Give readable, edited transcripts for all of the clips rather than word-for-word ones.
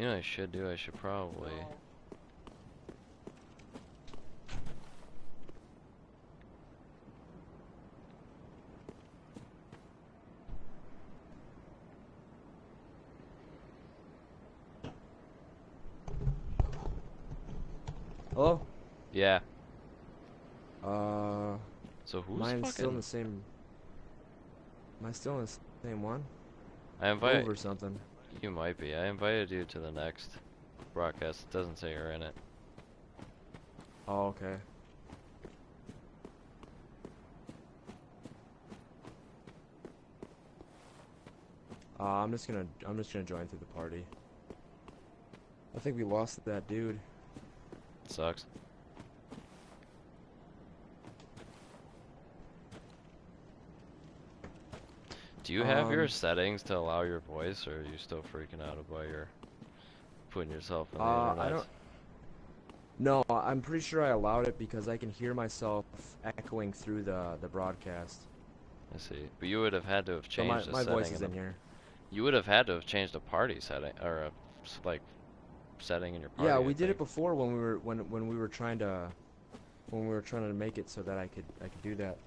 You know what I should do? I should probably... Hello? Yeah. Uh, So who's mine's fucking... still in the same. Am I still in the same one? I Move invite... or something. You might be. I invited you to the next broadcast. It doesn't say you're in it. Oh, okay. I'm just gonna join through the party. I think we lost that dude. Sucks. Do you have your settings to allow your voice, or are you still freaking out about your putting yourself on the internet? I don't. No, I'm pretty sure I allowed it because I can hear myself echoing through the broadcast. I see. But you would have had to have So changed the my setting. voice is in here. You would have had to have changed a party setting, or a like setting in your party. Yeah, I we did think. it before when we were trying to make it so that I could do that.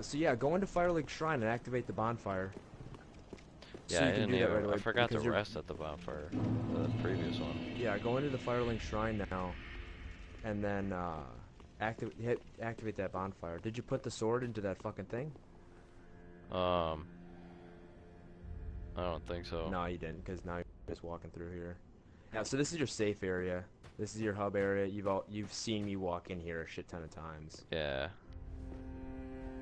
So yeah, go into Firelink Shrine and activate the bonfire. Yeah, So you I can didn't do that even, right away I forgot to because rest at the bonfire, the previous one. Yeah, go into the Firelink Shrine now, and then activate that bonfire. Did you put the sword into that fucking thing? I don't think so. No, you didn't, because now you're just walking through here. Yeah, so this is your safe area. This is your hub area. You've seen me walk in here a shit ton of times. Yeah.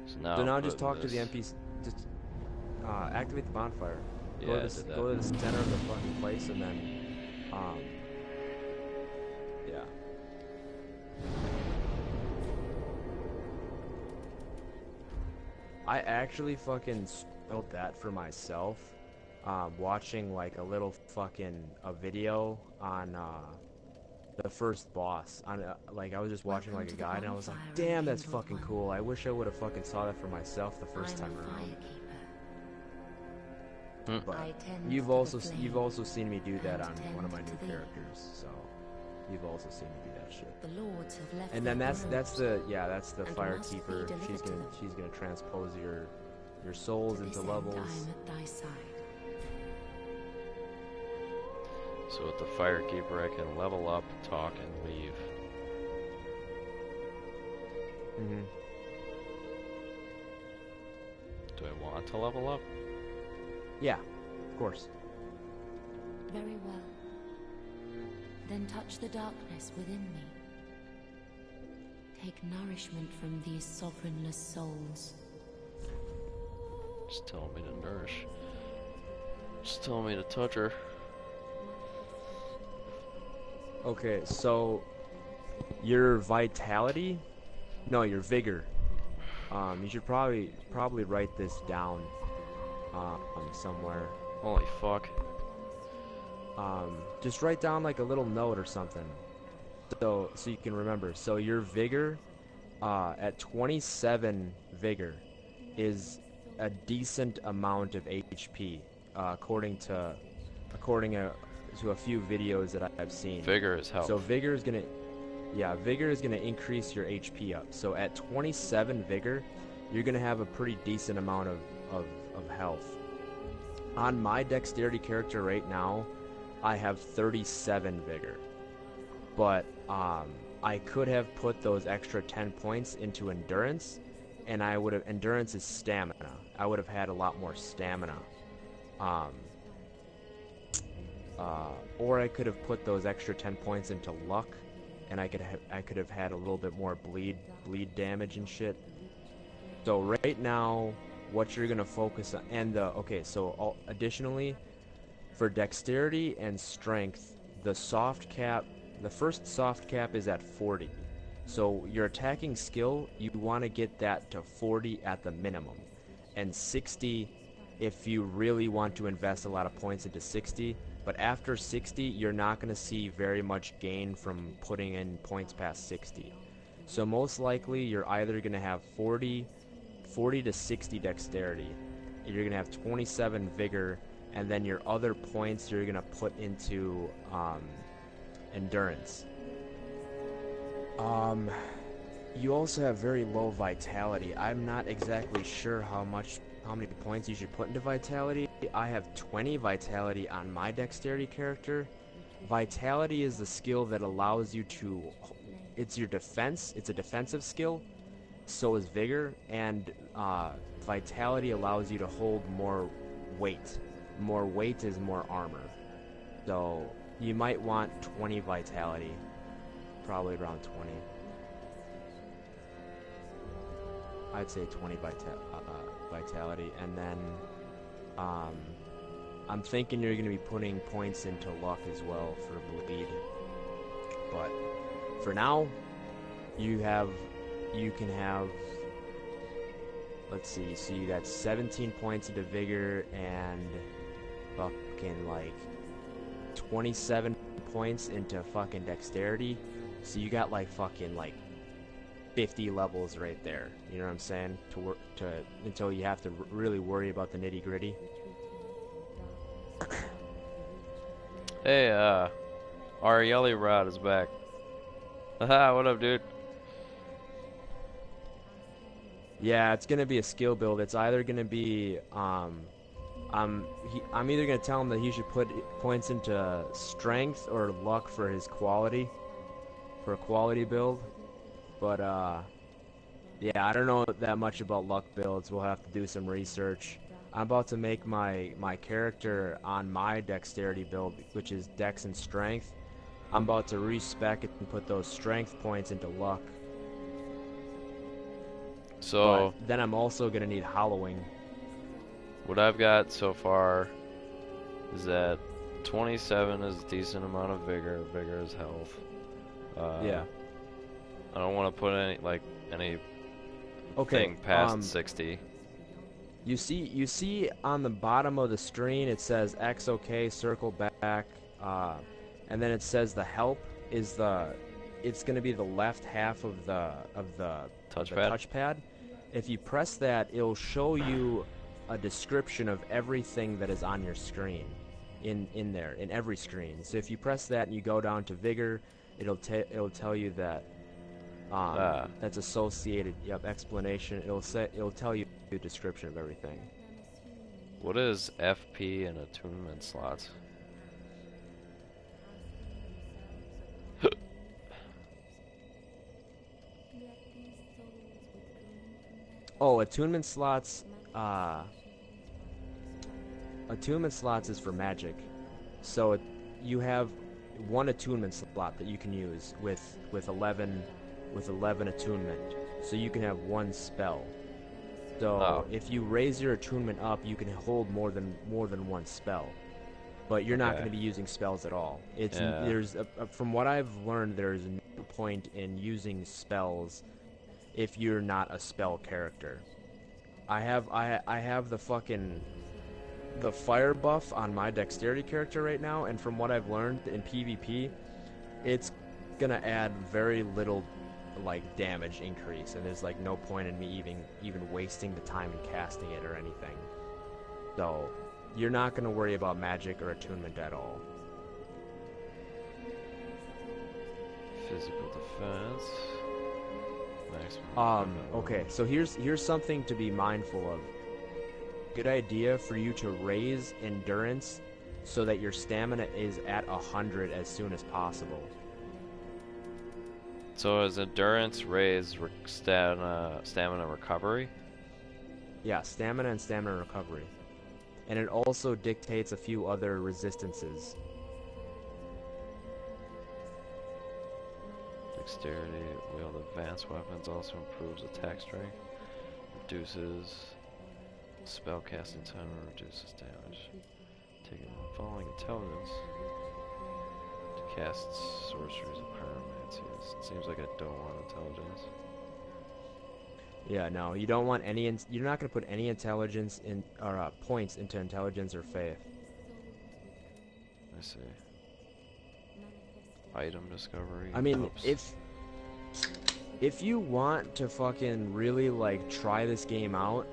So So now I'm just putting talk to the NPC. Just activate the bonfire. Yeah, Go I to did that. go to the center of the fucking place, and then yeah. I actually fucking spelled that for myself, watching like a little fucking video on the first boss. On like I was just watching like a guide, and I was like, damn, that's fucking cool. I wish I would have fucking saw that for myself the first time around. But you've also seen me do that on one of my new characters, so you've also seen me do that shit. And then that's the Firekeeper. She's gonna transpose your souls into levels. So with the Firekeeper, I can level up, talk, and leave. Do I want to level up? Yeah, of course. Very well. Then touch the darkness within me. Take nourishment from these sovereignless souls. Just tell me to nourish. Just tell me to touch her. Okay, so your vitality, no, your vigor. You should probably write this down somewhere. Holy fuck. Just write down like a little note or something, so you can remember. So your vigor, at 27 vigor, is a decent amount of HP, according to a few videos that I've seen. Vigor is health. So vigor is gonna increase your HP up. So at 27 vigor, you're gonna have a pretty decent amount of health. On my dexterity character right now, I have 37 vigor, but I could have put those extra 10 points into endurance, and endurance is stamina. I would have had a lot more stamina. Or I could have put those extra 10 points into luck, and I could have had a little bit more bleed damage and shit. So right now, what you're gonna focus on, and additionally, for dexterity and strength, the first soft cap is at 40. So your attacking skill, you want to get that to 40 at the minimum, and 60 if you really want to invest a lot of points into 60. But after 60, you're not going to see very much gain from putting in points past 60. So most likely, you're either going to have 40 to 60 dexterity. You're going to have 27 vigor, and then your other points you're gonna put into endurance. You also have very low vitality. I'm not exactly sure how many points you should put into vitality. I have 20 vitality on my dexterity character. Vitality is the skill that allows you to, it's your defense, it's a defensive skill. So is vigor, and vitality allows you to hold more weight. More weight is more armor. So you might want 20 vitality, probably around 20. I'd say 20 vitality, and then I'm thinking you're going to be putting points into luck as well for bleed. But for now, you can have, let's see, so you got 17 points into vigor and fucking like 27 points into fucking dexterity. So you got like fucking like 50 levels right there. You know what I'm saying? Until you have to really worry about the nitty gritty. Hey, our Yelly Rod is back. Haha, what up, dude? Yeah, it's gonna be a skill build. It's either gonna be I'm either gonna tell him that he should put points into strength or luck for his quality, for a quality build. But yeah, I don't know that much about luck builds. We'll have to do some research. I'm about to make my character on my dexterity build, which is dex and strength. I'm about to respec it and put those strength points into luck. So but then I'm also gonna need hollowing. What I've got so far is that 27 is a decent amount of vigor. Vigor is health. Yeah. I don't want to put any Okay. thing past 60. You see on the bottom of the screen it says X OK, circle back, and then it says the help is it's gonna be the left half of the touchpad. If you press that, it'll show you a description of everything that is on your screen, in there, in every screen. So if you press that and you go down to vigor, it'll tell you that that's associated. Yep, explanation. It'll tell you the description of everything. What is FP and attunement slots? Oh, attunement slots. Attunement slots is for magic. So you have one attunement slot that you can use with 11 attunement. So you can have one spell. So if you raise your attunement up, you can hold more than one spell. But you're not going to be using spells at all. There's from what I've learned, there's no point in using spells if you're not a spell character. I have the fire buff on my dexterity character right now, and from what I've learned in PvP, it's gonna add very little like damage increase, and there's like no point in me even wasting the time in casting it or anything. So you're not gonna worry about magic or attunement at all. Physical defense. Maximum. Okay, so here's something to be mindful of. Good idea for you to raise endurance so that your stamina is at 100 as soon as possible. So is endurance raised stamina recovery? Yeah, stamina and stamina recovery. And it also dictates a few other resistances. Dexterity, wield advanced weapons, also improves attack strength, reduces spell casting time, and reduces damage. Taking the following intelligence to cast sorceries and pyromancies. It seems like I don't want intelligence. Yeah, no, you don't want any. You're not going to put any intelligence in or points into intelligence or faith. I see. Item discovery. I mean, Oops. if you want to fucking really like try this game out,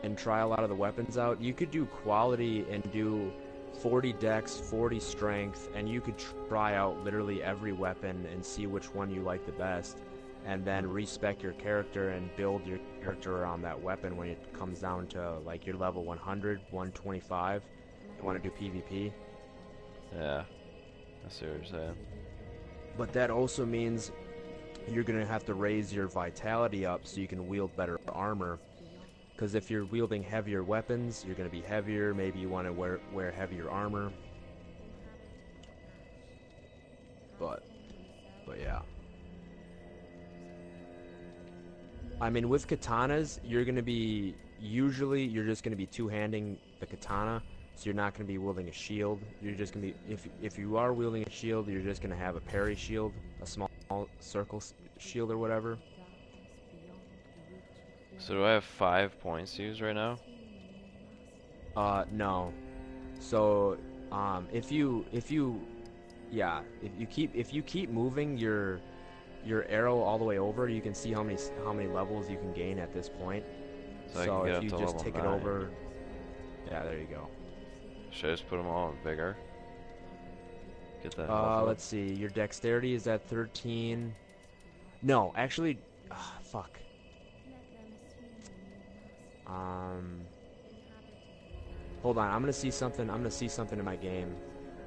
and try a lot of the weapons out, you could do quality and do 40 dex, 40 strength, and you could try out literally every weapon and see which one you like the best, and then respec your character and build your character around that weapon when it comes down to like your level 100, 125. You want to do PvP. Yeah, I see what you're saying. But that also means you're going to have to raise your vitality up so you can wield better armor. Because if you're wielding heavier weapons, you're going to be heavier. Maybe you want to wear heavier armor. But yeah. I mean, with katanas, you're going to be... Usually, you're just going to be two-handing the katana. So you're not going to be wielding a shield. You're just going to be... If you are wielding a shield, you're just going to have a parry shield. A small circle shield or whatever. So do I have 5 points to use right now? No. So, if you keep moving your arrow all the way over, you can see how many levels you can gain at this point. So I So can get if up you to just level take 9. it over, yeah, there you go. Should I just put them all in vigor? Get that health up? Let's see. Your dexterity is at 13. No, actually, fuck. Hold on. I'm gonna see something. I'm gonna see something in my game.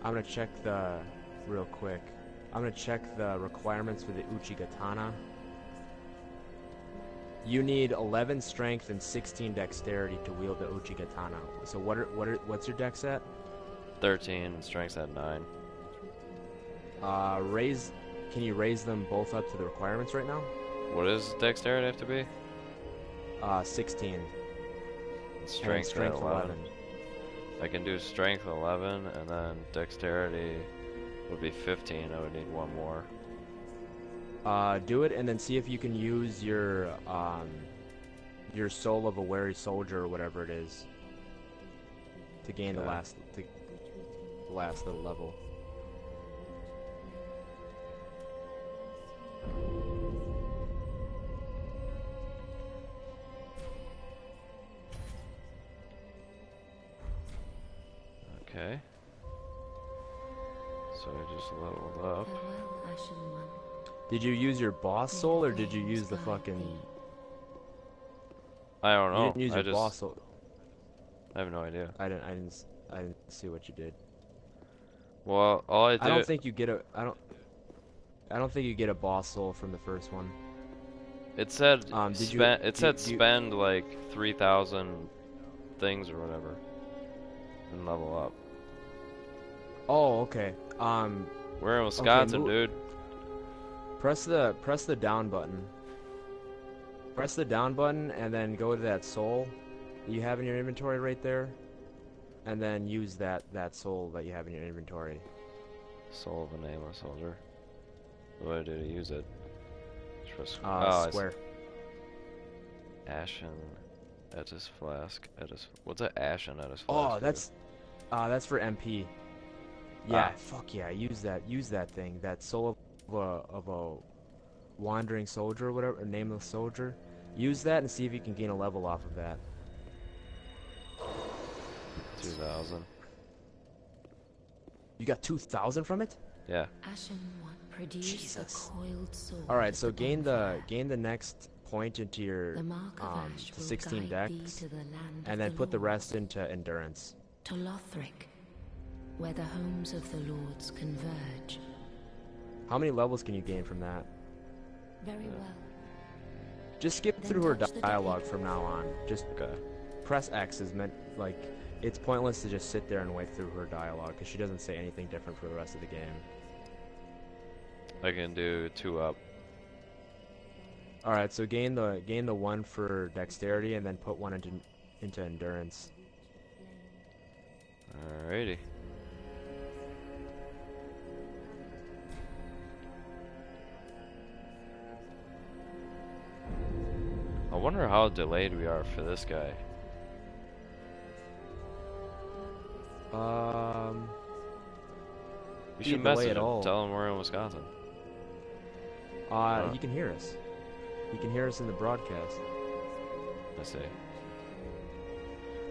I'm gonna check real quick. I'm gonna check the requirements for the Uchigatana. You need 11 strength and 16 dexterity to wield the Uchigatana. So what's your dex at? 13 and strength's at 9. Can you raise them both up to the requirements right now? What does dexterity have to be? 16. And And strength at 11. 11. I can do strength 11 and then dexterity would be 15. I would need one more. Do it and then see if you can use your soul of a wary soldier or whatever it is to gain the last little level. Okay. So I just leveled up. Farewell, Ashen One. Did you use your boss soul or did you use the fucking? I don't know. You didn't use your boss soul. I have no idea. I didn't see what you did. Well, all I did. I don't think you get a. I don't think you get a boss soul from the first one. It said did spend like 3,000 things or whatever and level up. Oh, okay. We're in Wisconsin, okay, dude. Press the down button. Press the down button and then go to that soul that you have in your inventory right there, and then use that soul that you have in your inventory. Soul of a nameless soldier. What do I do to use it? Press Square. Ashen Etis flask. What's an ashen Etis flask? Oh, do? that's for MP. Yeah, fuck yeah, use that thing. That soul of a wandering soldier or whatever, a nameless soldier. Use that and see if you can gain a level off of that. 2,000. You got 2,000 from it? Yeah. Ashen One, produce Jesus. a coiled sword. All right, so of the gain bonfire. the next point into your The mark of ash to will 16 guide thee dex, to the land and of then the put the Lord, rest into endurance. to Lothric, where the homes of the lords converge. How many levels can you gain from that? Very well. Just skip Then through her touch the dialogue dial. from now on. Just Okay. press X is meant like it's pointless to just sit there and wait through her dialogue because she doesn't say anything different for the rest of the game. I can do 2 up. All right, so gain the one for dexterity and then put one into endurance. Alrighty. I wonder how delayed we are for this guy. We should Either way message at him. all. Tell him we're in Wisconsin. He can hear us. He can hear us in the broadcast. I see.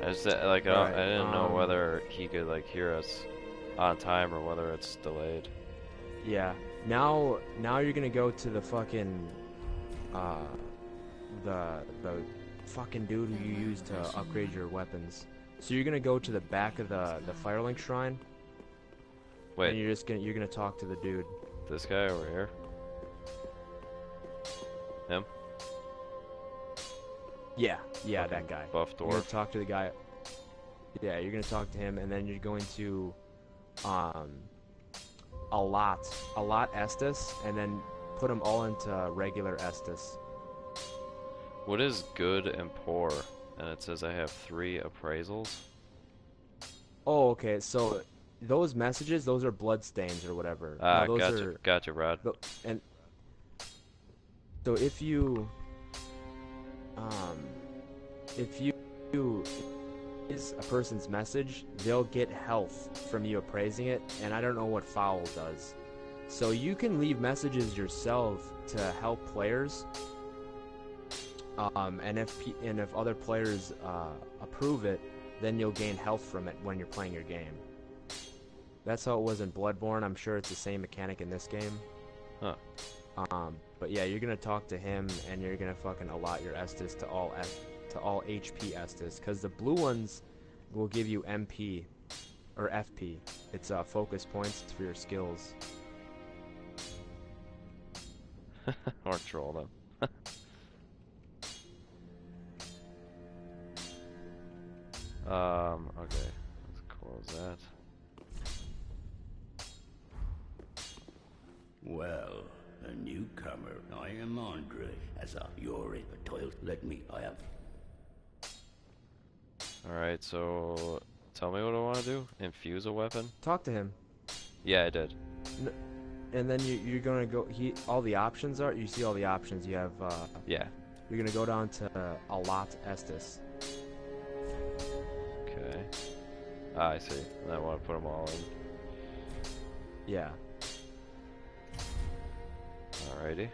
I just like Alright, I didn't know whether he could like hear us on time or whether it's delayed. Yeah. Now you're gonna go to the fucking the fucking dude who you use to upgrade your weapons. So you're gonna go to the back of the Firelink shrine. Wait, And you're gonna talk to the dude. this guy over here? Him? Yeah, Fucking that guy. buff You're gonna dwarf. talk to the guy. Yeah, you're gonna talk to him, and then you're going to a lot Estus, and then put them all into regular Estus. What is good and poor? And it says I have 3 appraisals. Oh, okay. So those messages, those are blood stains or whatever. Ah, No, those gotcha, are gotcha, Rod. and so if you is a person's message, they'll get health from you appraising it, and I don't know what foul does. So you can leave messages yourself to help players, and if other players approve it, then you'll gain health from it when you're playing your game. That's how it was in Bloodborne. I'm sure it's the same mechanic in this game. Huh. But yeah, you're gonna talk to him, and you're gonna fucking allot your Estus to all HP Estus, because the blue ones will give you MP or FP. It's focus points for your skills. Or troll them. Okay. Let's close that. Well, a newcomer. I am Andre. As a Yori, a toil. Let me. I have. Alright, so tell me what I want to do. Infuse a weapon? Talk to him, Yeah, I did. and then you're gonna go. All the options are. You see all the options. You have. Yeah. You're gonna go down to allot Estus. Okay. Ah, I see. And I want to put them all in. Yeah. Alrighty.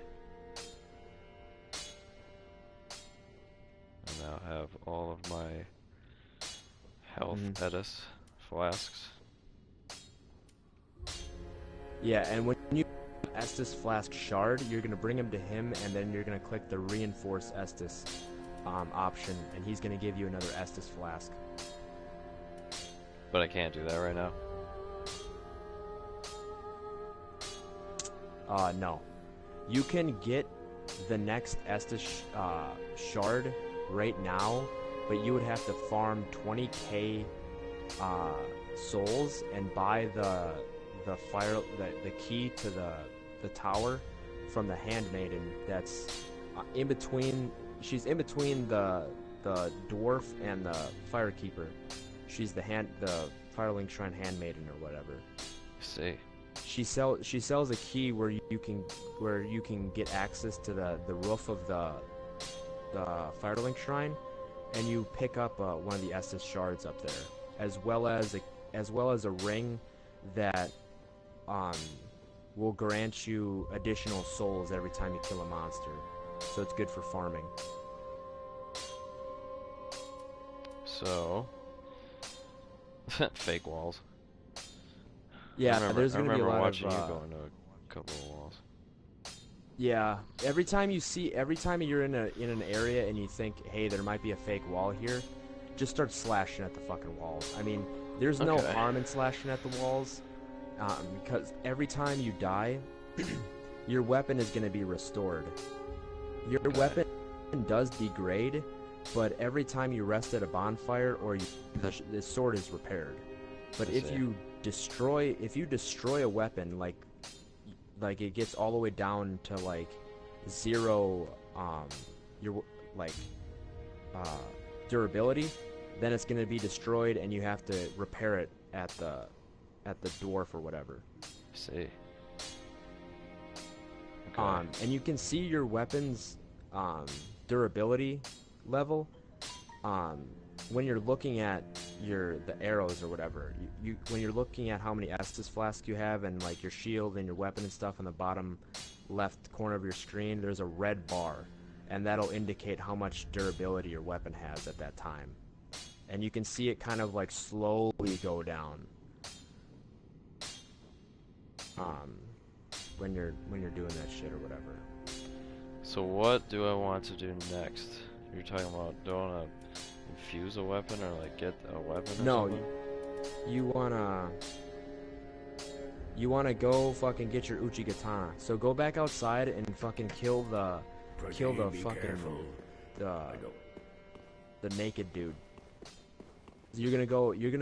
I now have all of my health Edis flasks. Yeah, and when you Estus Flask Shard, you're gonna bring him to him, and then you're gonna click the Reinforce Estus option, and he's gonna give you another Estus Flask. But I can't do that right now. No. You can get the next Estus Shard right now, but you would have to farm 20k souls and buy the key to the tower from the Handmaiden. That's in between. She's in between the dwarf and the firekeeper. She's the Firelink Shrine Handmaiden or whatever. See. She sells a key where you can get access to the roof of the Firelink Shrine, and you pick up one of the Estus shards up there, as well as a ring that will grant you additional souls every time you kill a monster. So it's good for farming. So fake walls. Yeah, there's I gonna be a remember lot watching of. you go into a couple of walls. Yeah, every time you're in an area and you think, hey, there might be a fake wall here, just start slashing at the fucking walls. I mean, there's no Okay. harm in slashing at the walls, because every time you die, your weapon is gonna be restored. Your weapon does degrade, but every time you rest at a bonfire or the sword is repaired. But if you destroy a weapon, like it gets all the way down to like 0 durability, then it's going to be destroyed and you have to repair it at the dwarf or whatever. See. Okay. And you can see your weapon's durability level when you're looking at the arrows or whatever. When you're looking at how many Estus flasks you have and like your shield and your weapon and stuff on the bottom left corner of your screen, there's a red bar, and that'll indicate how much durability your weapon has at that time. and you can see it kind of like slowly go down. When you're doing that shit or whatever. So what do I want to do next? You're talking about, do I want to infuse a weapon or like get a weapon or No, something? you wanna go fucking get your Uchigatana. So go back outside and fucking kill the Be fucking careful. I don't. the naked dude. You're gonna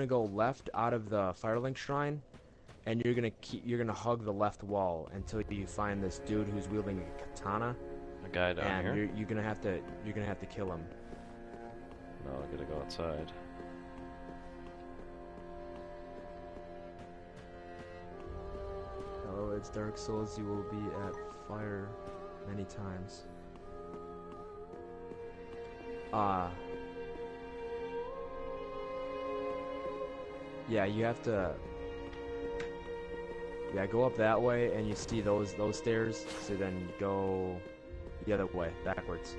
go left out of the Firelink Shrine, and you're gonna hug the left wall until you find this dude who's wielding a katana. A guy down And here? you're gonna have to kill him. No, I gotta go outside. Hello, it's Dark Souls. You will be at fire many times. Yeah, you have to. Yeah, go up that way, and you see those stairs. So then go the other way, backwards.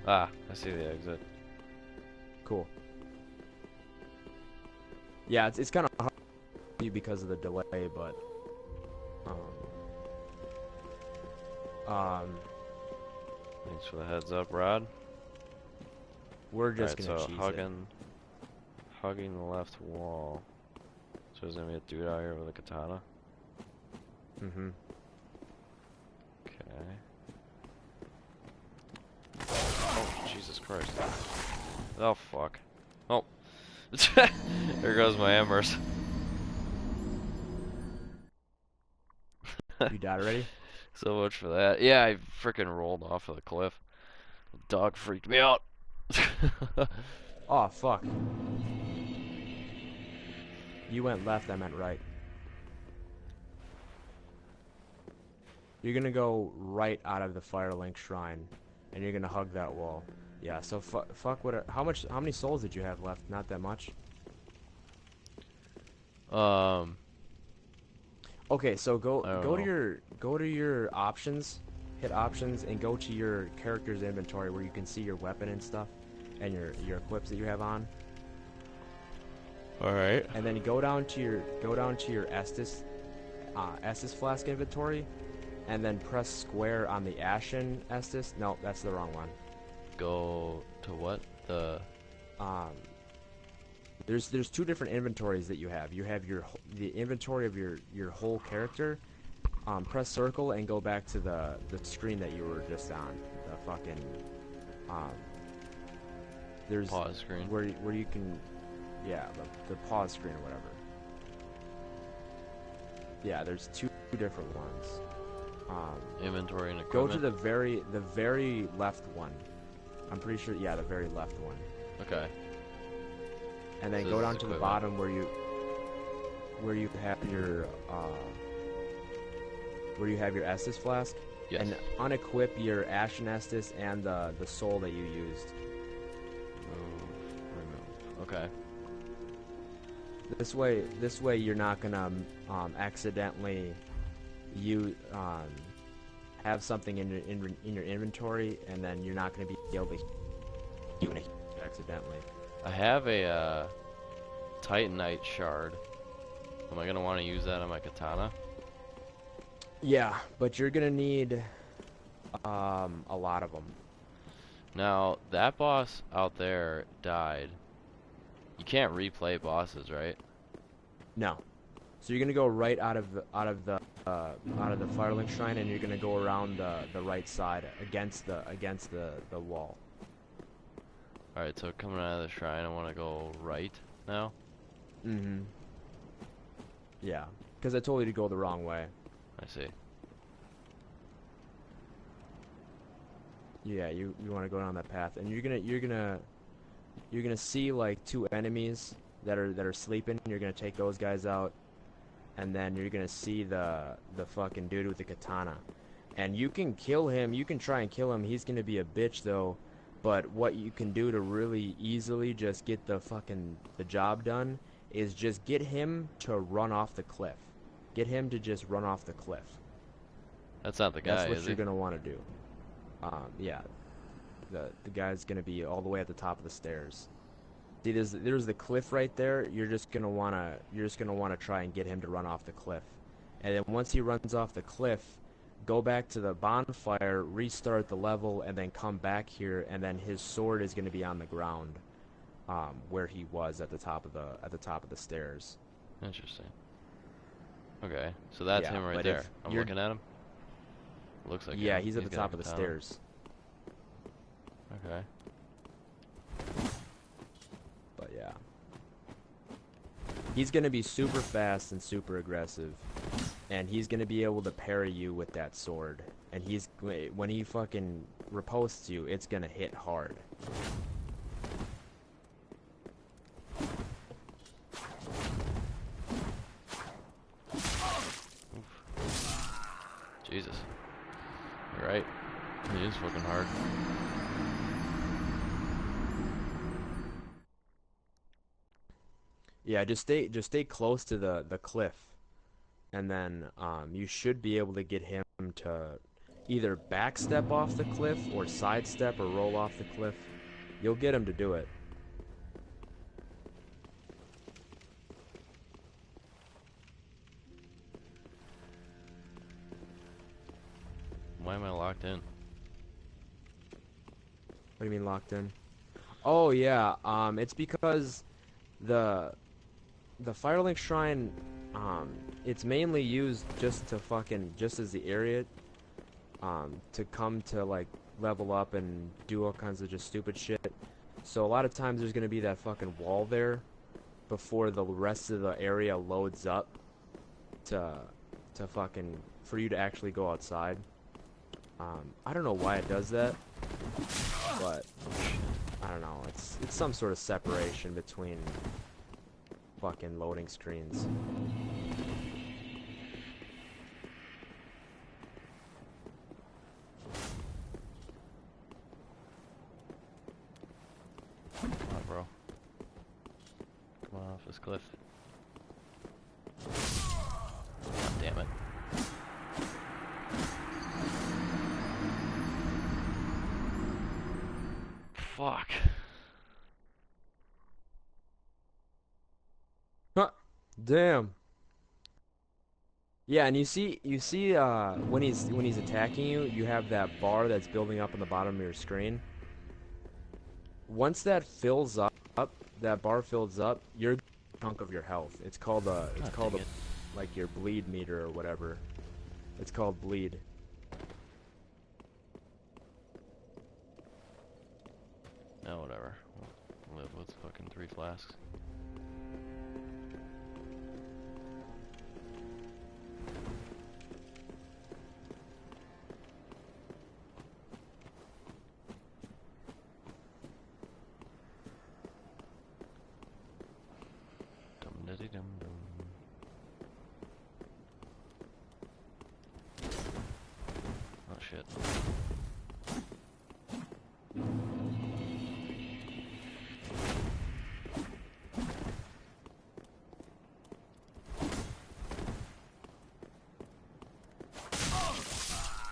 Ah, I see the exit. Cool. Yeah, it's kind of hard because of the delay, but Thanks for the heads up, Rod. we're just Alright, gonna so cheese hugging the left wall. So there's gonna be a dude out here with a katana. it. Mm-hmm. Okay. Oh, Jesus Christ. Oh, fuck. Oh. There goes my embers. You died already? So much for that. Yeah, I frickin' rolled off of the cliff. The dog freaked me out. Oh fuck. You went left, I meant right. You're gonna go right out of the Firelink Shrine, and you're gonna hug that wall. Yeah. So fuck. How many souls did you have left? Not that much. Okay. So go I don't go know. to your options, hit options, and go to your character's inventory where you can see your weapon and stuff, and your equips that you have on. Alright. And then go down to your Estus flask inventory, and then press square on the Ashen Estus. No, that's the wrong one. Go to what? The... There's two different inventories that you have. You have the inventory of your whole character. Press circle and go back to the screen that you were just on. The fucking there's Pause screen. where you can, yeah, the pause screen or whatever. Yeah, there's two different ones. Inventory and Go equipment. to the very left one. I'm pretty sure, yeah, the very left one. Okay. And then So go this down is to the equipment. bottom where you have your Estus flask. Yes. And unequip your Ashen Estus and the soul that you used. Remove. Okay. This way you're not gonna accidentally have something in your inventory, and then you're not gonna be able to do it accidentally. I have a Titanite shard. Am I gonna want to use that on my katana? Yeah, but you're gonna need a lot of them. Now that boss out there died. You can't replay bosses, right? No. So you're gonna go right out of the Firelink Shrine, and you're gonna go around the right side against the wall. All right. So coming out of the shrine, I want to go right now. Mm-hmm. Yeah, because I told you to go the wrong way. I see. Yeah, you want to go down that path, and you're gonna see like two enemies that are sleeping. You're gonna take those guys out, and then you're gonna see the fucking dude with the katana, and you can kill him. You can try and kill him. He's gonna be a bitch though. But what you can do to really easily just get the job done is just get him to run off the cliff. Get him to just run off the cliff. That's not the guy, That's what is you're he? gonna want to do. Yeah, the guy's gonna be all the way at the top of the stairs. See, there's the cliff right there. You're just gonna wanna try and get him to run off the cliff, and then once he runs off the cliff, go back to the bonfire, restart the level, and then come back here, and then his sword is gonna be on the ground, where he was at the top of the stairs. Interesting. Okay, so that's Yeah, him right but there. if I'm you're looking at him. Looks like yeah, him. he's at the got top a of the katana. stairs. Okay. But yeah. He's going to be super fast and super aggressive. And he's going to be able to parry you with that sword. And when he fucking riposts you, it's going to hit hard. Jesus. You're right. He is fucking hard. Yeah, just stay close to the cliff. And then you should be able to get him to either backstep off the cliff or sidestep or roll off the cliff. You'll get him to do it. Why am I locked in? What do you mean locked in? Oh yeah, it's because the Firelink Shrine, it's mainly used just as the area, to come to like level up and do all kinds of just stupid shit. So a lot of times there's gonna be that fucking wall there before the rest of the area loads up to for you to actually go outside. I don't know why it does that, but I don't know. It's some sort of separation between fucking loading screens. Come on, bro. Come on off this cliff. God damn it. Fuck. Huh. Damn. Yeah, and you see when he's attacking you, you have that bar that's building up on the bottom of your screen. Once that fills up, that bar fills up, you're a chunk of your health. It's called Dang it. like your bleed meter or whatever. It's called bleed. No, whatever. We'll live with fucking 3 flasks. Dum-diddy-dum-dum. Oh shit.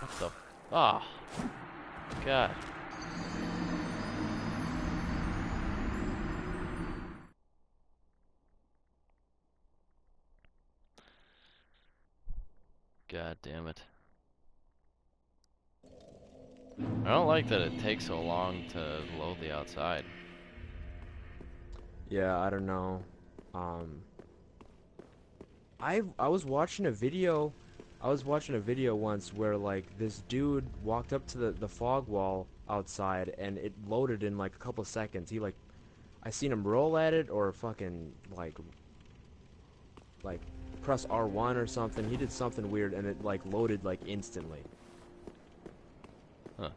What the? Ah, God. God damn it. I don't like that it takes so long to load the outside. Yeah, I don't know. I was watching a video. I was watching a video once where like this dude walked up to the fog wall outside and it loaded in like a couple seconds. I seen him roll at it or fucking like press R1 or something. He did something weird and it like loaded like instantly. Huh.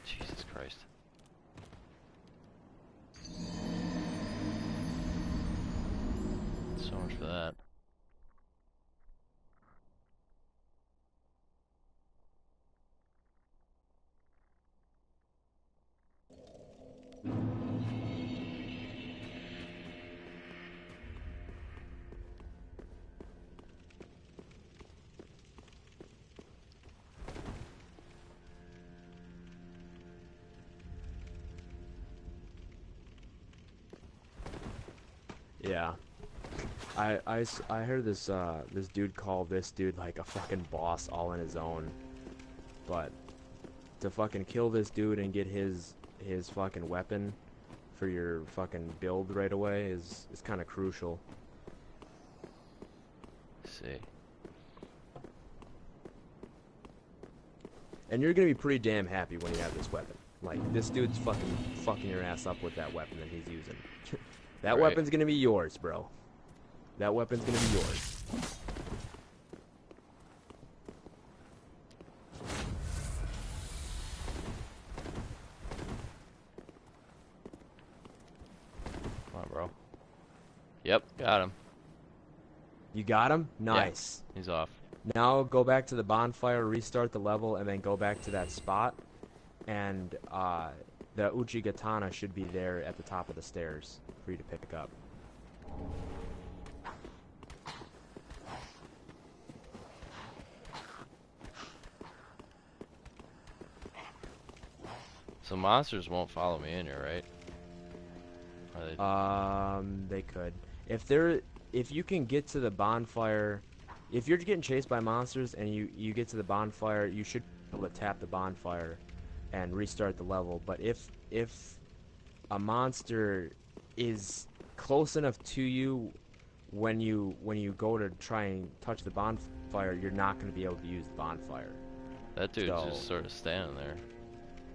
Jesus Christ. So much for that. Yeah. I heard this this dude call this dude like a fucking boss all on his own. But to fucking kill this dude and get his fucking weapon for your fucking build right away is kind of crucial. See. And you're gonna be pretty damn happy when you have this weapon. Like, this dude's fucking your ass up with that weapon that he's using. That Right. weapon's gonna be yours, bro. That weapon's gonna be yours. Come on, bro. Yep, got him. You got him? Nice. He's off. Now go back to the bonfire, restart the level, and then go back to that spot. And the Uchigatana should be there at the top of the stairs for you to pick up. So monsters won't follow me in here, right? Are they... They could. If you can get to the bonfire, if you're getting chased by monsters and you get to the bonfire, you should be able to tap the bonfire and restart the level. But if a monster is close enough to you when you go to try and touch the bonfire, you're not going to be able to use the bonfire. That dude's So- just sort of standing there.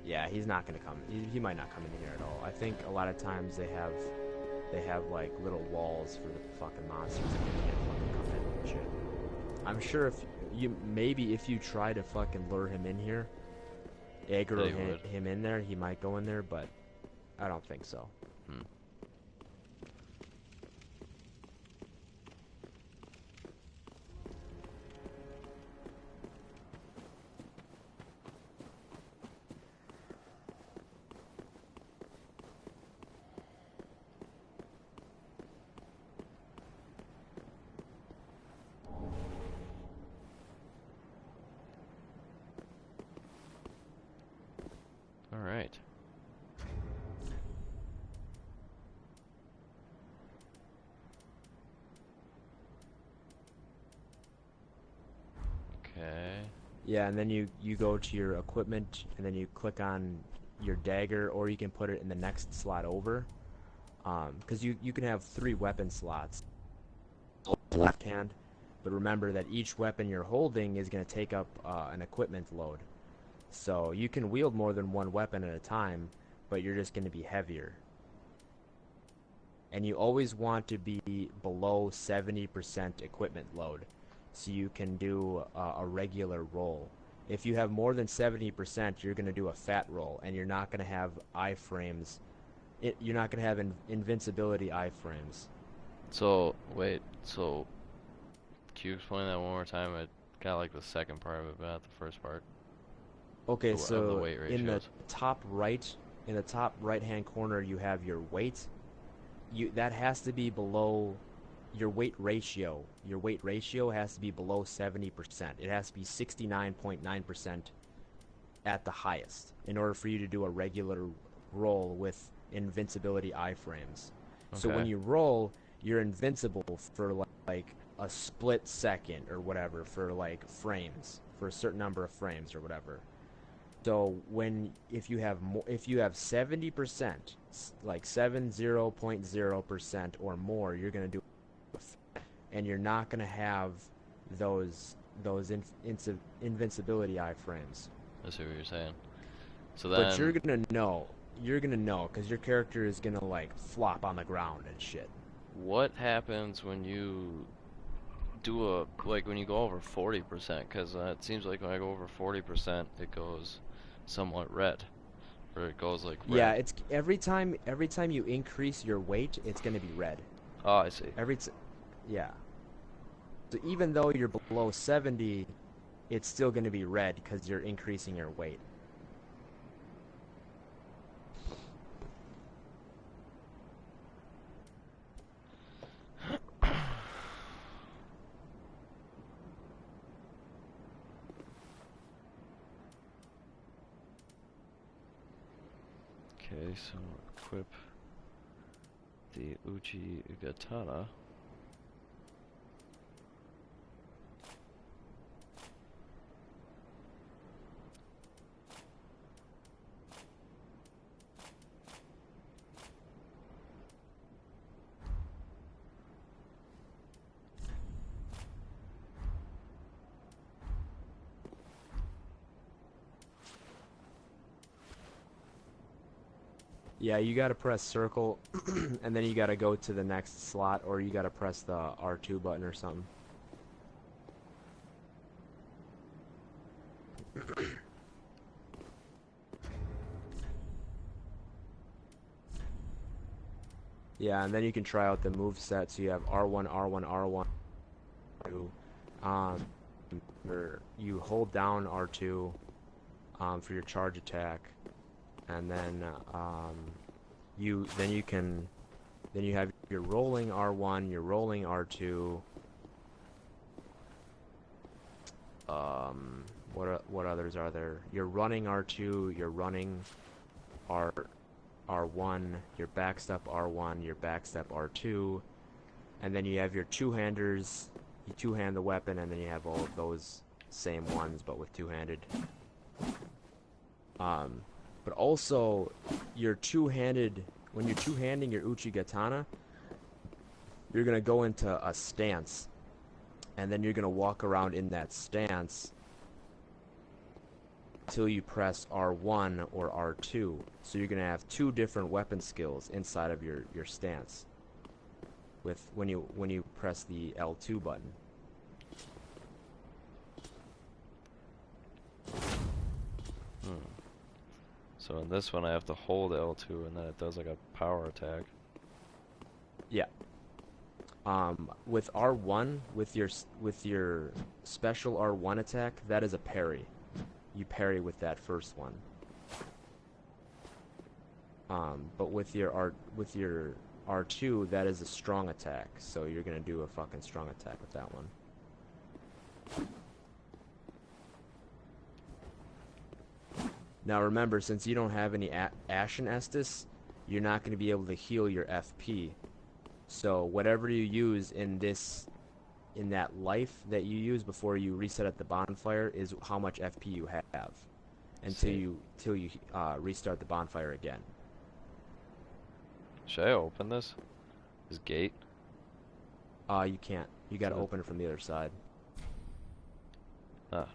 Yeah, he's not gonna come. He might not come in here at all. I think a lot of times they have like little walls for the fucking monsters that they can't fucking come in and shit. I'm sure if you try to fucking lure him in here, aggro They would. him in there, he might go in there, but I don't think so. All right. Okay. Yeah, and then you go to your equipment, and then you click on your dagger, or you can put it in the next slot over. Because you can have 3 weapon slots left hand, but remember that each weapon you're holding is going to take up an equipment load. So you can wield more than one weapon at a time, but you're just going to be heavier. And you always want to be below 70% equipment load, so you can do a regular roll. If you have more than 70%, you're going to do a fat roll, and you're not going to have iframes. You're not going to have invincibility iframes. So, wait, so can you explain that one more time? I got like the second part of it, but not the first part. Okay, Of the so weight in the ratios. top right-hand corner, you have your weight. That has to be below your weight ratio. Your weight ratio has to be below 70%. It has to be 69.9% at the highest in order for you to do a regular roll with invincibility iframes. So when Okay. you roll, you're invincible for like a split second or whatever, for like frames, for a certain number of frames or whatever. So if you have 70%, like 70.0% or more, you're gonna do, and you're not gonna have those invincibility iframes. I see what you're saying. So then, But you're gonna know because your character is gonna like flop on the ground and shit. what happens when you do when you go over 40%? Because it seems like when I go over 40%, it goes somewhat red, or it goes like red. Yeah, it's every time you increase your weight, it's gonna be red. Oh, I see. Yeah. So even though you're below 70, it's still gonna be red because you're increasing your weight. Okay, so equip the Uchigatana. Yeah, you gotta press circle, and then you gotta go to the next slot, or you gotta press the R2 button or something. Yeah, and then you can try out the move set. So you have R1, R1, R1, R2. Or you hold down R2 for your charge attack, and then you have your rolling R1, your rolling R2. What others are there? Your running R2, your running R1, your backstep R1, your backstep R2, and then you have your two-handers. You two-hand the weapon, and then you have all of those same ones, but with two-handed. But also, your two-handed, when you're two-handing your Uchigatana, you're gonna go into a stance, and then you're gonna walk around in that stance until you press R1 or R2. So you're gonna have two different weapon skills inside of your stance with when you press the L2 button. So in this one I have to hold L2 and then it does like a power attack. Yeah. With R1, with your special R1 attack, that is a parry. You parry with that first one. But with your R2, that is a strong attack. So you're gonna do a fucking strong attack with that one. Now remember, since you don't have any Ashen Estus, you're not gonna be able to heal your FP. So whatever you use in that life that you use before you reset at the bonfire is how much FP you have until you restart the bonfire again. Should I open this gate? You can't. You gotta open it from the other side. Ah.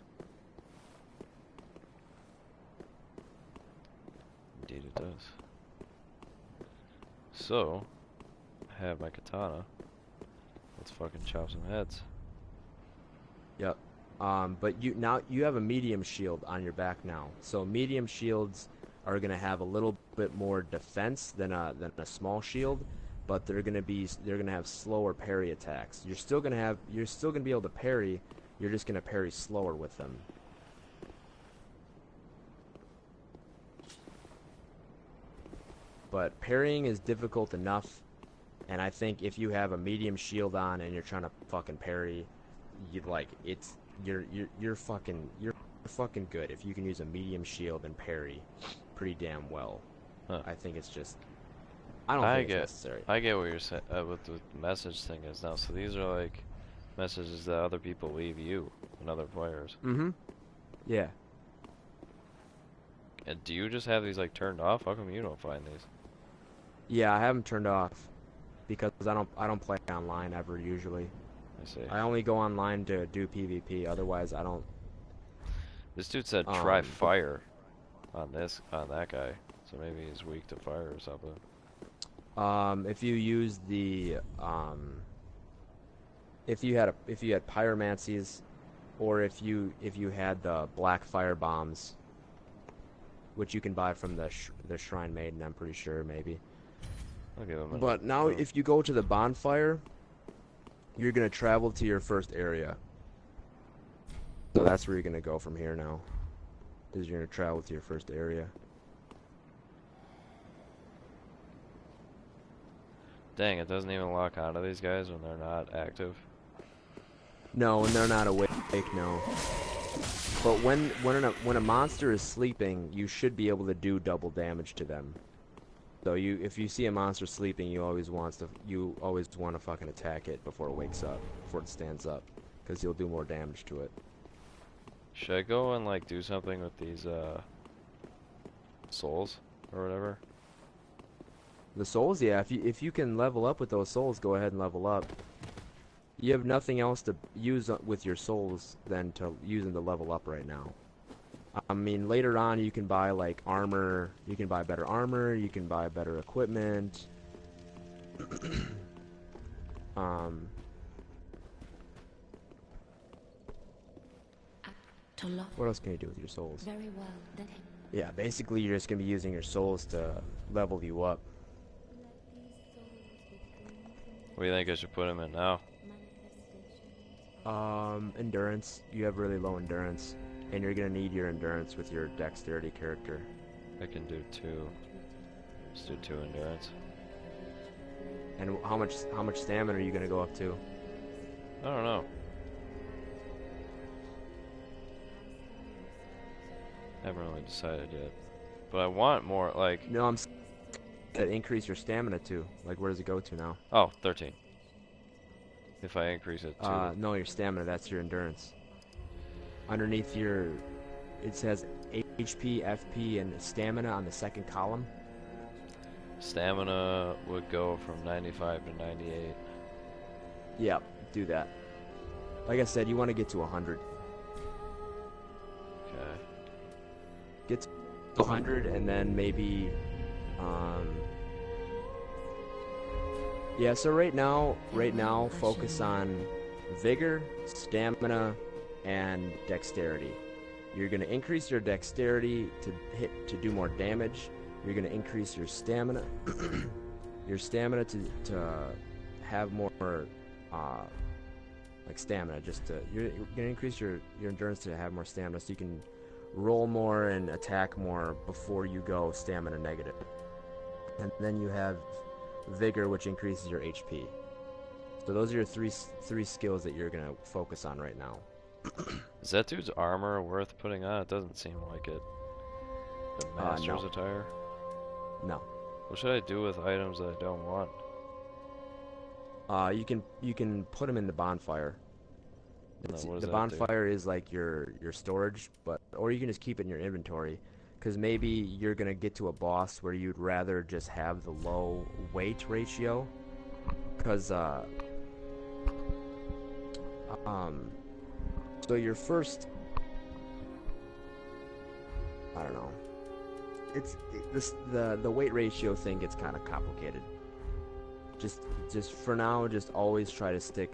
Indeed it does. So, I have my katana. Let's fucking chop some heads. Yep. But you have a medium shield on your back now. So medium shields are gonna have a little bit more defense than a small shield, but they're gonna have slower parry attacks. You're still gonna be able to parry. You're just gonna parry slower with them. But parrying is difficult enough, and I think if you have a medium shield on and you're trying to fucking parry, you're fucking good if you can use a medium shield and parry pretty damn well. Huh. I think it's just I don't think it's necessary. I get what you're saying. What the message thing is now. So these are like messages that other people leave you and other players. Mm-hmm. Yeah. And do you just have these like turned off? How come you don't find these? Yeah, I have them turned off because I don't play online ever usually. I see. I only go online to do PvP. Otherwise, I don't. This dude said try fire on that guy. So maybe he's weak to fire or something. If you use the if you had pyromancies, or if you had the black fire bombs, which you can buy from the Shrine Maiden, I'm pretty sure maybe. I'll give him But now, if you go to the bonfire, you're gonna travel to your first area. So that's where you're gonna go from here now. Is you're gonna travel to your first area. Dang, it doesn't even lock onto these guys when they're not active. No, when they're not awake, no. But when a monster is sleeping, you should be able to do double damage to them. So if you see a monster sleeping, you always want to fucking attack it before it wakes up, before it stands up, because you'll do more damage to it. Should I go and like do something with these souls or whatever? The souls, yeah. If you can level up with those souls, go ahead and level up. You have nothing else to use with your souls than to use them to level up right now. I mean, later on you can buy like armor, you can buy better armor, you can buy better equipment. What else can you do with your souls? Very well, then. Yeah, basically you're just gonna be using your souls to level you up. What do you think I should put him in now? Endurance. You have really low endurance, and you're gonna need your endurance with your dexterity character. I can do 2. Let's do 2 endurance. And how much stamina are you gonna go up to? I don't know. Haven't really decided yet. But I want more, like... No, I'm to increase your stamina too. Like, where does it go to now? Oh, 13. If I increase it to... No, your stamina, that's your endurance. Underneath your... It says HP, FP, and stamina on the second column. Stamina would go from 95 to 98. Yep, do that. Like I said, you want to get to 100. Okay. Get to 100 and then maybe... Yeah, so right now, focus on vigor, stamina, and dexterity. You're going to increase your dexterity to do more damage. You're going to increase your stamina, to have more, like stamina. You're going to increase your endurance to have more stamina, so you can roll more and attack more before you go stamina negative. And then you have vigor, which increases your HP. So those are your three skills that you're gonna focus on right now. Is that dude's armor worth putting on? It doesn't seem like it. The master's No. attire? No. What should I do with items that I don't want? You can put them in the bonfire. No, what does The that bonfire is like your storage, or you can just keep it in your inventory. Because maybe you're going to get to a boss where you'd rather just have the low weight ratio. Because, so your first... I don't know. The weight ratio thing gets kind of complicated. Just for now, just always try to stick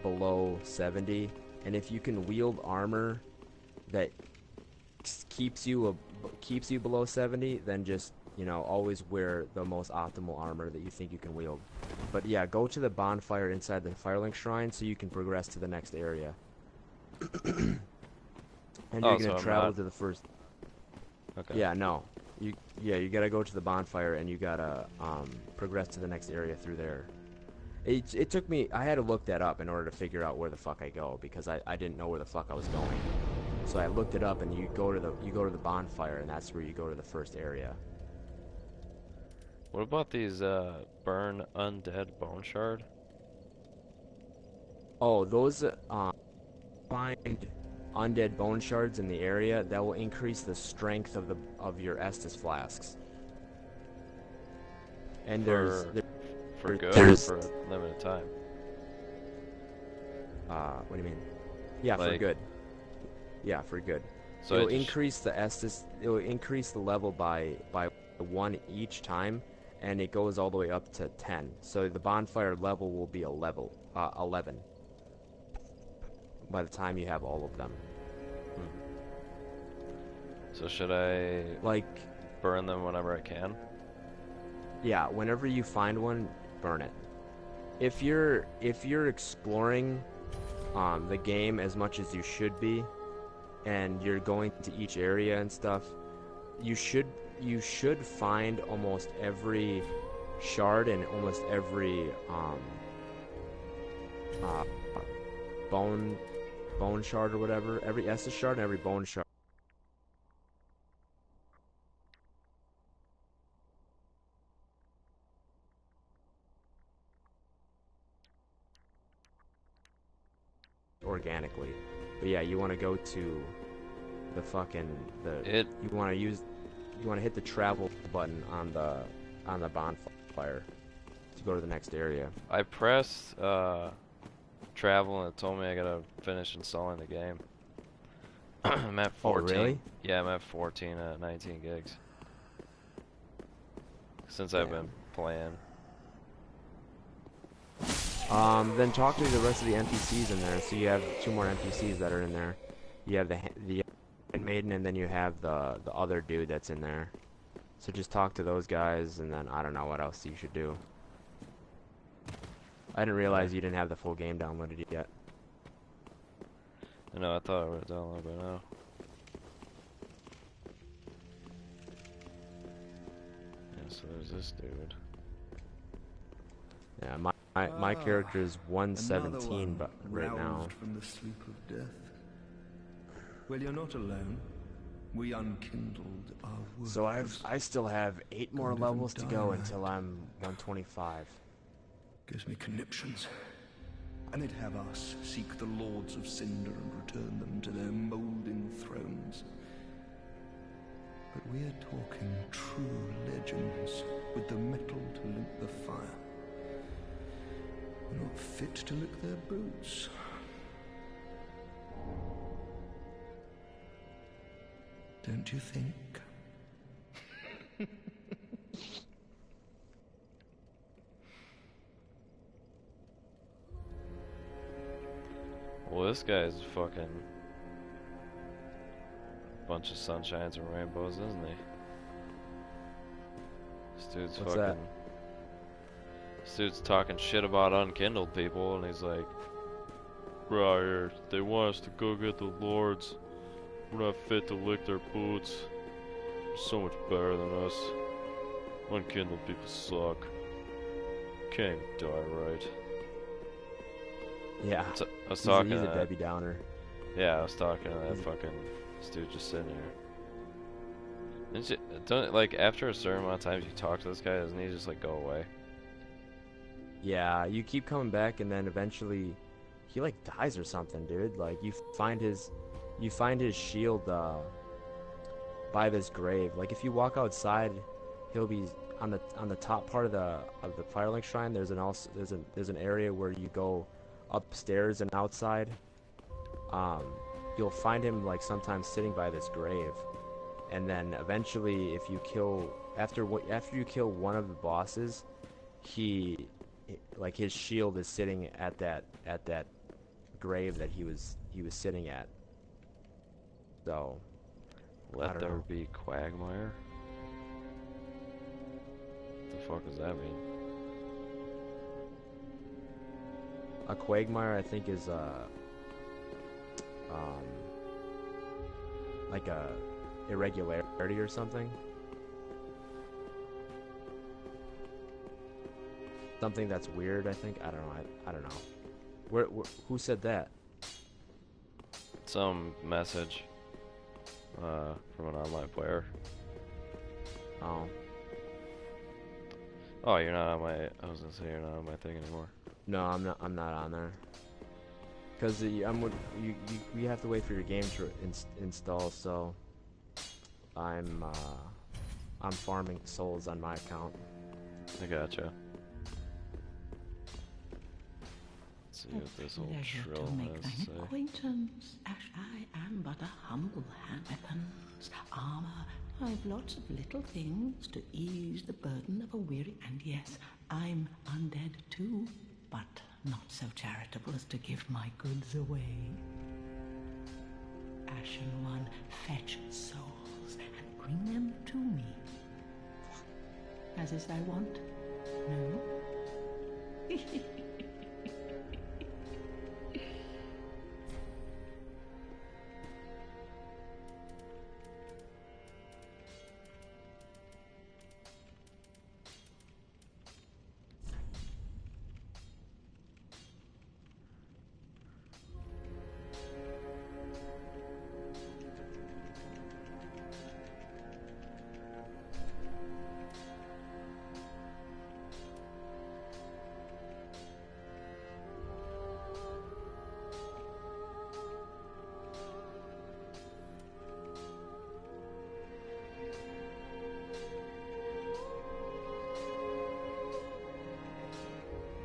below 70. And if you can wield armor that keeps you below 70, then just, always wear the most optimal armor that you think you can wield. But yeah, go to the bonfire inside the Firelink Shrine so you can progress to the next area. And you're gonna travel to the first... Okay. Yeah, no. You gotta go to the bonfire and you gotta progress to the next area through there. It took me... I had to look that up in order to figure out where the fuck I go, because I didn't know where the fuck I was going. So I looked it up, and you go to the bonfire, and that's where you go to the first area. What about these burn undead bone shard? Oh, those find undead bone shards in the area that will increase the strength of your Estus flasks. And For good or for a limited time? What do you mean? Yeah, for Like- good. Yeah, for good. So It'll I just- increase the Estus. It'll increase the level by 1 each time, and it goes all the way up to 10. So the bonfire level will be 11 by the time you have all of them. So should I Like, burn them whenever I can? yeah, whenever you find one, burn it. If you're exploring the game as much as you should be, and you're going to each area and stuff, you should find almost every shard and almost every bone shard or whatever, every Estus shard and every bone shard. organically. But yeah, you want to go to the fucking you want to hit the travel button on the bonfire to go to the next area. I pressed travel and it told me I gotta finish installing the game. I'm at 14. Oh, really? Yeah, I'm at 14 at 19 gigs. Since I've been playing. Then talk to the rest of the NPCs in there. So you have 2 more NPCs that are in there. You have the maiden, and then you have the other dude that's in there. So just talk to those guys, and then I don't know what else you should do. I didn't realize you didn't have the full game downloaded yet. I know, I thought I would have downloaded by now. Yeah, so there's this dude. Yeah, my character is 117 but right now. From the sleep of death. Well, you're not alone. We unkindled our work. So I still have 8 more levels to go until I'm 125. Gives me conniptions. And it'd have us seek the lords of Cinder and return them to their moulding thrones. But we're talking true legends with the metal to limp the fire. We're not fit to lick their boots. Don't you think? Well, this guy's fucking bunch of sunshines and rainbows, isn't he? This dude's What's fucking. that? This dude's talking shit about unkindled people, and he's like, "Bro, they want us to go get the lords. We're not fit to lick their boots. They're so much better than us. Unkindled people suck. Can't even die right." Yeah, I was talking he's to a that. Debbie Downer. Yeah, I was talking to that fucking this dude just sitting here. Don't, like, after a certain amount of times you talk to this guy, doesn't he just like go away? Yeah, you keep coming back, and then eventually he like dies or something, dude. Like you find his shield by this grave. Like if you walk outside, he'll be on the top part of the Firelink Shrine. There's an area where you go upstairs and outside. You'll find him like sometimes sitting by this grave, and then eventually, if you kill after you kill one of the bosses, like his shield is sitting at that grave that he was sitting at. So Let there be Quagmire? What the fuck does that mean? A Quagmire, I think, is like a irregularity or something. Something that's weird, I think. I don't know. I don't know. Who said that? Some message from an online player. Oh. Oh, you're not on my. I was gonna say you're not on my thing anymore. No, I'm not on there. Cause you have to wait for your game to install. So I'm farming souls on my account. I gotcha. Let's see what this old shrill to make has thine to say. acquaintance, as I am but a humble hand. Weapons, armor, I've lots of little things to ease the burden of a weary. And yes, I'm undead too, but not so charitable as to give my goods away. Ashen One, fetch souls and bring them to me. As is thy wont? No?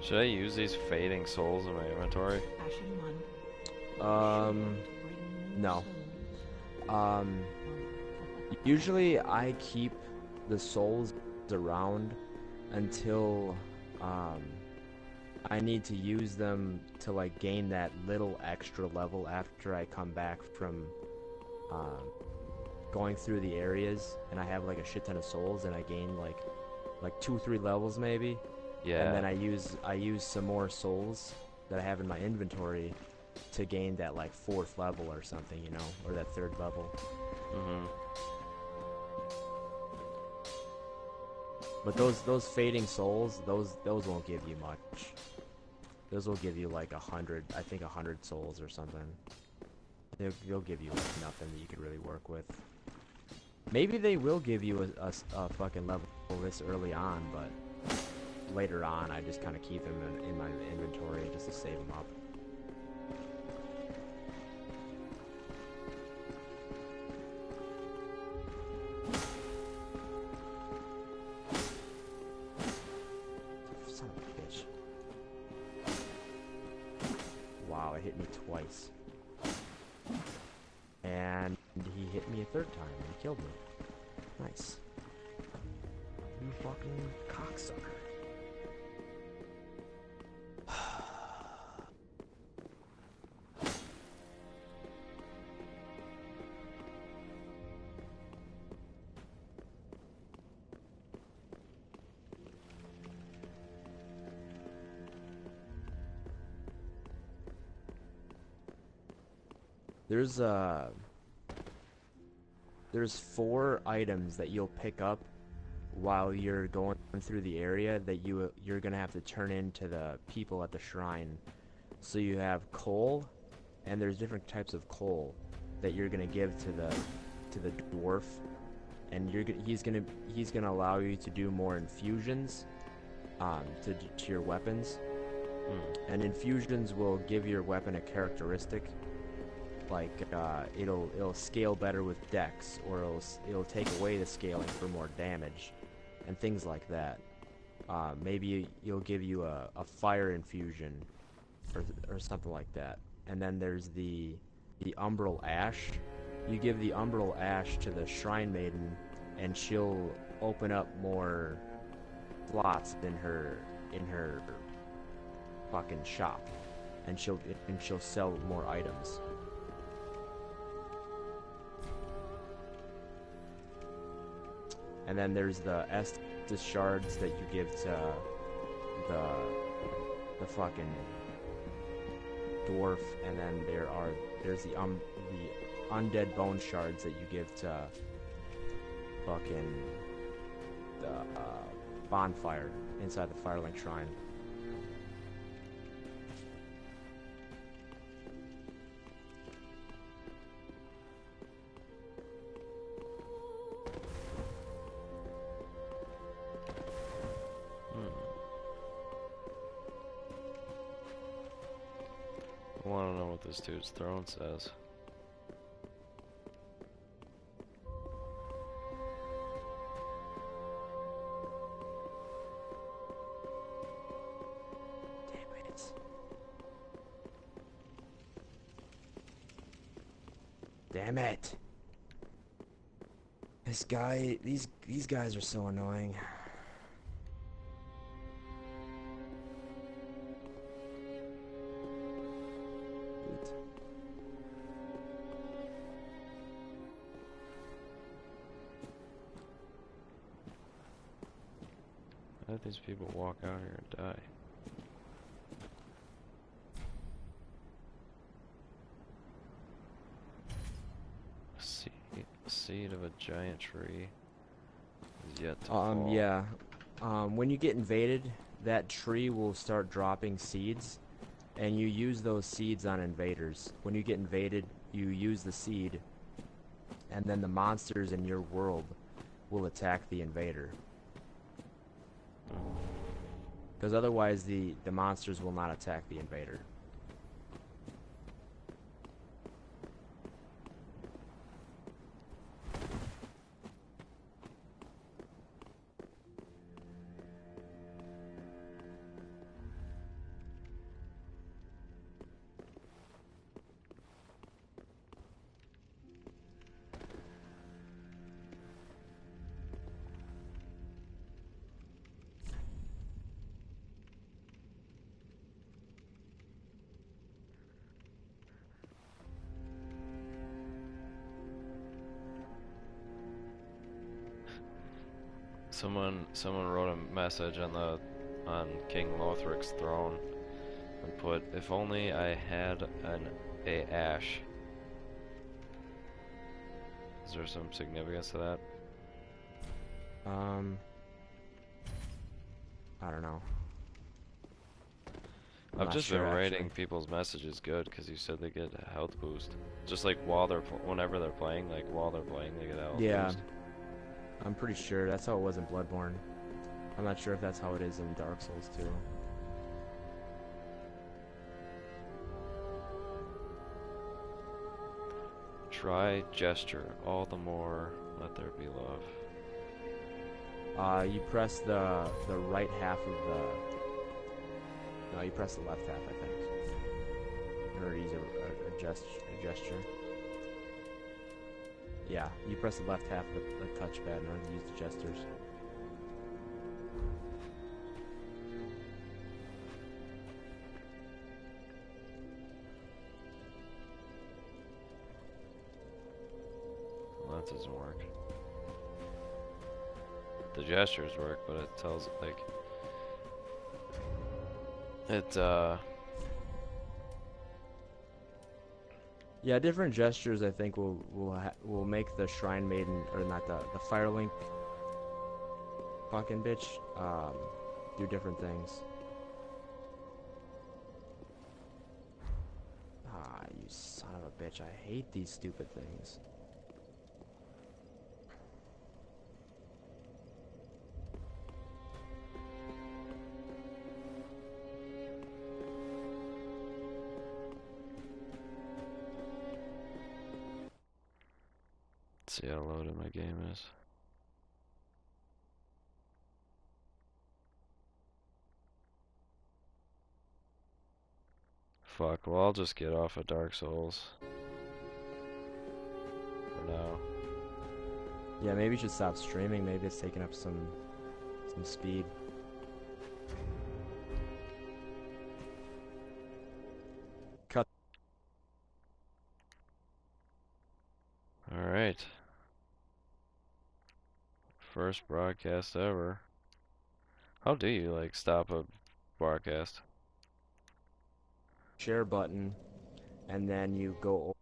Should I use these fading souls in my inventory? Ashen one. No. Usually I keep the souls around until I need to use them to like gain that little extra level after I come back from going through the areas, and I have like a shit ton of souls, and I gain like 2-3 levels maybe. Yeah. And then I use some more souls that I have in my inventory to gain that like 4th level or something, you know, or that 3rd level. Mm-hmm. But those fading souls, those won't give you much. Those will give you like 100, I think 100 souls or something. They'll give you like nothing that you could really work with. Maybe they will give you a fucking level this early on, but later on I just kind of keep them in my inventory just to save them up. Son of a bitch. Wow, it hit me twice. And he hit me a 3rd time and he killed me. Nice. You fucking cocksucker. There's 4 items that you'll pick up while you're going through the area that you're gonna have to turn into the people at the shrine. So you have coal, and there's different types of coal that you're gonna give to the dwarf, and he's gonna allow you to do more infusions to your weapons. And infusions will give your weapon a characteristic. Like it'll scale better with dex, or it'll take away the scaling for more damage, and things like that. Maybe you'll give you a fire infusion, or something like that. And then there's the umbral ash. You give the umbral ash to the shrine maiden, and she'll open up more slots in her fucking shop, and she'll sell more items. And then there's the Estus shards that you give to the fucking dwarf, and then there's the undead bone shards that you give to fucking the bonfire inside the Firelink Shrine. I want to know what this dude's throne says. Damn it. This guy, these guys are so annoying. How did these people walk out here and die? Seed of a giant tree is yet to fall. Yeah. When you get invaded, that tree will start dropping seeds, and you use those seeds on invaders. When you get invaded, you use the seed, and then the monsters in your world will attack the invader. Because otherwise the monsters will not attack the invader. Someone wrote a message on King Lothric's throne and put, "If only I had a ash." Is there some significance to that? I don't know. I'm I've not just sure, been actually. rating people's messages good because you said they get a health boost. Just like while they're whenever they're playing, like while they're playing, they get a health Yeah, boost. I'm pretty sure that's how it was in Bloodborne. I'm not sure if that's how it is in Dark Souls too. Try gesture, all the more let there be love. You press the right half of the. No, you press the left half, I think. In order to use a gesture. Yeah, you press the left half of the touchpad in order to use the gestures. Well, that doesn't work. The gestures work, but it tells like it Yeah, different gestures I think will make the Shrine Maiden, or not, the Firelink fucking bitch do different things. Ah, you son of a bitch! I hate these stupid things. let's see how loaded my game is. Fuck, well I'll just get off of Dark Souls for now. Yeah, maybe you should stop streaming. Maybe it's taking up some speed. Cut. Alright. First broadcast ever. How do you like stop a broadcast? Share button, and then you go.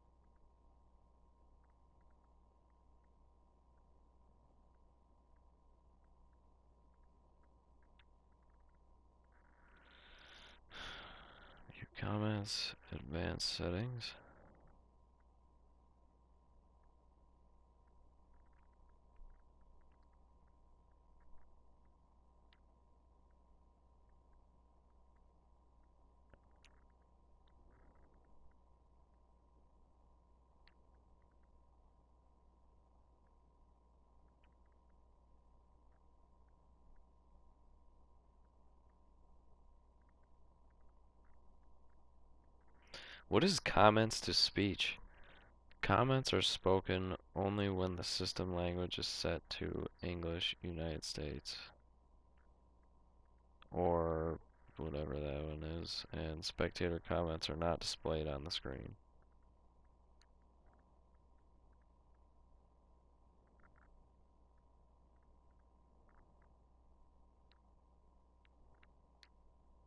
View comments, advanced settings. What is comments to speech? Comments are spoken only when the system language is set to English United States, or whatever that one is, and spectator comments are not displayed on the screen.